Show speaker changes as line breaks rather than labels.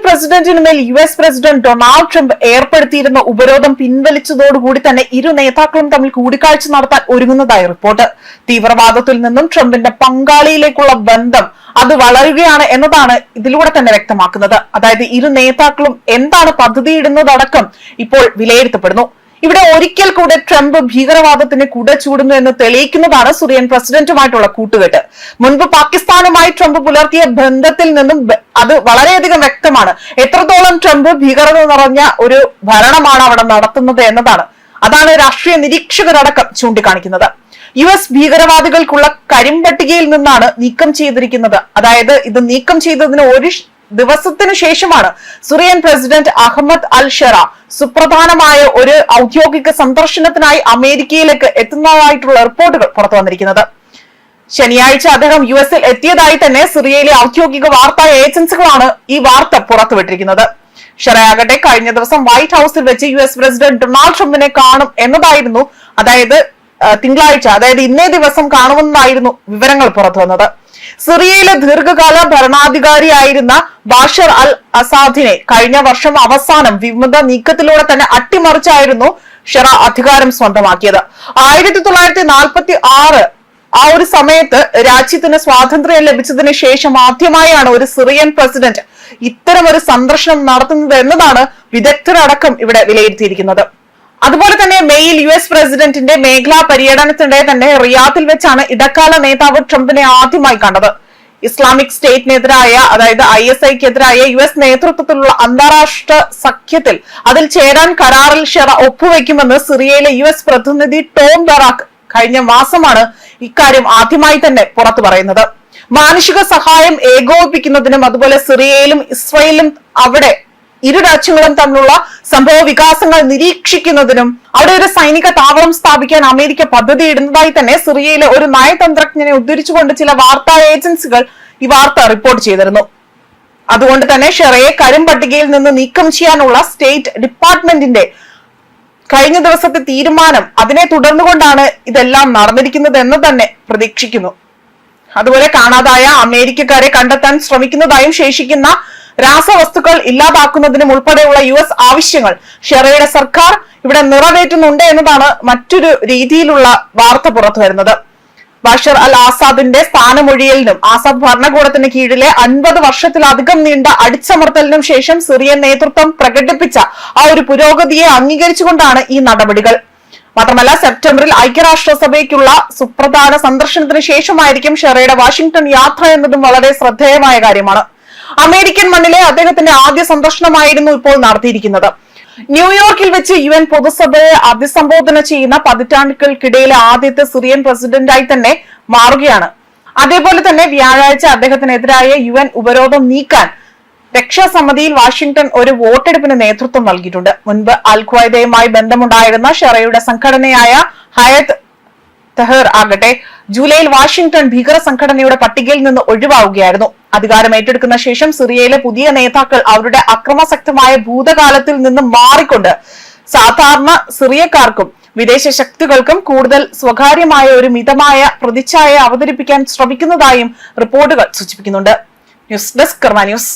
പ്രസിഡന്റിനുമേൽ US president Donald Trump ഏർപ്പെടുത്തിയിരുന്ന ഉപരോധം പിൻവലിച്ചതോടുകൂടി തന്നെ ഇരു നേതാക്കളും തമ്മിൽ കൂടിക്കാഴ്ച നടത്താൻ ഒരുങ്ങുന്നതായി റിപ്പോർട്ട്. തീവ്രവാദത്തിൽ നിന്നും ട്രംപിന്റെ പങ്കാളിയിലേക്കുള്ള ബന്ധം അത് വളരുകയാണ് എന്നതാണ് ഇതിലൂടെ തന്നെ വ്യക്തമാക്കുന്നത്. അതായത് ഇരു നേതാക്കളും എന്താണ് പദ്ധതിയിടുന്നതടക്കം ഇപ്പോൾ വിലയിരുത്തപ്പെടുന്നു. ഇവിടെ ഒരിക്കൽ കൂടെ ട്രംപ് ഭീകരവാദത്തിന് കുട ചൂടുന്നു എന്ന് തെളിയിക്കുന്നതാണ് സിറിയൻ പ്രസിഡന്റുമായിട്ടുള്ള കൂട്ടുകെട്ട്. മുൻപ് പാകിസ്ഥാനുമായി ട്രംപ് പുലർത്തിയ ബന്ധത്തിൽ നിന്നും അത് വളരെയധികം വ്യക്തമാണ്. എത്രത്തോളം ട്രംപ് ഭീകരത നിറഞ്ഞ ഒരു ഭരണമാണ് അവിടെ നടത്തുന്നത് എന്നതാണ്. അതാണ് രാഷ്ട്രീയ നിരീക്ഷകരടക്കം ചൂണ്ടിക്കാണിക്കുന്നത്. US ഭീകരവാദികൾക്കുള്ള കരിമ്പട്ടികയിൽ നിന്നാണ് നീക്കം ചെയ്തിരിക്കുന്നത്. അതായത് ഇത് നീക്കം ചെയ്തതിന് ഒരു ദിവസത്തിനു ശേഷമാണ് സിറിയൻ പ്രസിഡന്റ് അഹമ്മദ് അൽ ഷറ സുപ്രധാനമായ ഒരു ഔദ്യോഗിക സന്ദർശനത്തിനായി അമേരിക്കയിലേക്ക് എത്തുന്നതായിട്ടുള്ള റിപ്പോർട്ടുകൾ പുറത്തു വന്നിരിക്കുന്നത്. ശനിയാഴ്ച അദ്ദേഹം US-ൽ എത്തിയതായി തന്നെ സിറിയയിലെ ഔദ്യോഗിക വാർത്താ ഏജൻസികളാണ് ഈ വാർത്ത പുറത്തുവിട്ടിരിക്കുന്നത്. ഷറയാകട്ടെ കഴിഞ്ഞ ദിവസം വൈറ്റ് ഹൌസിൽ വെച്ച് US പ്രസിഡന്റ് ഡൊണാൾഡ് ട്രംപിനെ കാണും എന്നതായിരുന്നു, അതായത് തിങ്കളാഴ്ച, അതായത് ഇന്നേ ദിവസം കാണുമെന്നായിരുന്നു വിവരങ്ങൾ പുറത്തു വന്നത്. സിറിയയിലെ ദീർഘകാല ഭരണാധികാരിയായിരുന്ന ബാഷർ അൽ അസാദിനെ കഴിഞ്ഞ വർഷം അവസാനം വിമത നീക്കത്തിലൂടെ തന്നെ അട്ടിമറിച്ചായിരുന്നു ഷറ അധികാരം സ്വന്തമാക്കിയത്. 1946 ആ ഒരു സമയത്ത് രാജ്യത്തിന് സ്വാതന്ത്ര്യം ലഭിച്ചതിന് ശേഷം ആദ്യമായാണ് ഒരു സിറിയൻ പ്രസിഡന്റ് ഇത്തരമൊരു സന്ദർശനം നടത്തുന്നത് എന്നതാണ് വിദഗ്ധരടക്കം ഇവിടെ വിലയിരുത്തിയിരിക്കുന്നത്. അതുപോലെ തന്നെ മെയിൽ US പ്രസിഡന്റിന്റെ മേഖലാ പര്യടനത്തിനിടെ തന്നെ റിയാദിൽ വെച്ചാണ് ഇടക്കാല നേതാവ് ട്രംപിനെ ആദ്യമായി കണ്ടത്. ഇസ്ലാമിക് സ്റ്റേറ്റിനെതിരായ, അതായത് ISIക്കെതിരായ US നേതൃത്വത്തിലുള്ള അന്താരാഷ്ട്ര സഖ്യത്തിൽ അതിൽ ചേരാൻ കരാറിൽ ഷെറ ഒപ്പുവെക്കുമെന്ന് സിറിയയിലെ US പ്രതിനിധി ടോം ബറാക്ക് കഴിഞ്ഞ മാസമാണ് ഇക്കാര്യം ആദ്യമായി തന്നെ പുറത്തു പറയുന്നത്. മാനുഷിക സഹായം ഏകോപിപ്പിക്കുന്നതിനും അതുപോലെ സിറിയയിലും ഇസ്രയേലും അവിടെ ഇരു രാജ്യങ്ങളും തമ്മിലുള്ള സംഭവ വികാസങ്ങൾ നിരീക്ഷിക്കുന്നതിനും അവിടെ ഒരു സൈനിക താവളം സ്ഥാപിക്കാൻ അമേരിക്ക പദ്ധതിയിടുന്നതായി തന്നെ സിറിയയിലെ ഒരു നയതന്ത്രജ്ഞനെ ഉദ്ധരിച്ചുകൊണ്ട് ചില വാർത്താ ഏജൻസികൾ ഈ വാർത്ത റിപ്പോർട്ട് ചെയ്തിരുന്നു. അതുകൊണ്ട് തന്നെ ഷെറയെ കരിമ്പട്ടികയിൽ നിന്ന് നീക്കം ചെയ്യാനുള്ള സ്റ്റേറ്റ് ഡിപ്പാർട്ട്മെന്റിന്റെ കഴിഞ്ഞ ദിവസത്തെ തീരുമാനം, അതിനെ തുടർന്നുകൊണ്ടാണ് ഇതെല്ലാം നടന്നിരിക്കുന്നത് എന്ന് തന്നെ പ്രതീക്ഷിക്കുന്നു. അതുപോലെ കാണാതായ അമേരിക്കക്കാരെ കണ്ടെത്താൻ ശ്രമിക്കുന്നതായും ശേഷിക്കുന്ന രാസവസ്തുക്കൾ ഇല്ലാതാക്കുന്നതിനും ഉൾപ്പെടെയുള്ള US ആവശ്യങ്ങൾ ഷെറയുടെ സർക്കാർ ഇവിടെ നിറവേറ്റുന്നുണ്ട് എന്നതാണ് മറ്റൊരു രീതിയിലുള്ള വാർത്ത പുറത്തു വരുന്നത്. ബഷർ അൽ ആസാദിന്റെ സ്ഥാനമൊഴിയലിനും ആസാദ് ഭരണകൂടത്തിന് കീഴിലെ 50 വർഷത്തിലധികം നീണ്ട അടിച്ചമർത്തലിനും ശേഷം സിറിയൻ നേതൃത്വം പ്രകടിപ്പിച്ച ആ ഒരു പുരോഗതിയെ അംഗീകരിച്ചുകൊണ്ടാണ് ഈ നടപടികൾ. മാത്രമല്ല സെപ്റ്റംബറിൽ ഐക്യരാഷ്ട്രസഭയ്ക്കുള്ള സുപ്രധാന സന്ദർശനത്തിന് ശേഷമായിരിക്കും ഷെറയുടെ വാഷിംഗ്ടൺ യാത്ര എന്നതും വളരെ ശ്രദ്ധേയമായ കാര്യമാണ്. അമേരിക്കൻ മണ്ണിലെ അദ്ദേഹത്തിന്റെ ആദ്യ സന്ദർശനമായിരുന്നു ഇപ്പോൾ നടത്തിയിരിക്കുന്നത്. ന്യൂയോർക്കിൽ വെച്ച് UN പൊതുസഭയെ അഭിസംബോധന ചെയ്യുന്ന പതിറ്റാണ്ടുകൾക്കിടയിലെ ആദ്യത്തെ സിറിയൻ പ്രസിഡന്റായി തന്നെ മാറുകയാണ്. അതേപോലെ തന്നെ വ്യാഴാഴ്ച അദ്ദേഹത്തിനെതിരായ UN ഉപരോധം നീക്കാൻ രക്ഷാസമിതിയിൽ വാഷിംഗ്ടൺ ഒരു വോട്ടെടുപ്പിന് നേതൃത്വം നൽകിയിട്ടുണ്ട്. മുൻപ് അൽ ഖ്വയ്ദയുമായി ബന്ധമുണ്ടായിരുന്ന ഷെറയുടെ സംഘടനയായ ഹയത്ത് തഹർ ആകട്ടെ ജൂലൈയിൽ വാഷിംഗ്ടൺ ഭീകര സംഘടനയുടെ പട്ടികയിൽ നിന്ന് ഒഴിവാവുകയായിരുന്നു. അധികാരം ഏറ്റെടുക്കുന്ന ശേഷം സിറിയയിലെ പുതിയ നേതാക്കൾ അവരുടെ അക്രമാസക്തമായ ഭൂതകാലത്തിൽ നിന്ന് മാറിക്കൊണ്ട് സാധാരണ സിറിയക്കാർക്കും വിദേശ ശക്തികൾക്കും കൂടുതൽ സ്വകാര്യമായ ഒരു മിതമായ പ്രതിച്ഛായ അവതരിപ്പിക്കാൻ ശ്രമിക്കുന്നതായും റിപ്പോർട്ടുകൾ സൂചിപ്പിക്കുന്നുണ്ട്. ന്യൂസ് ഡെസ്ക് കർമ്മ ന്യൂസ്.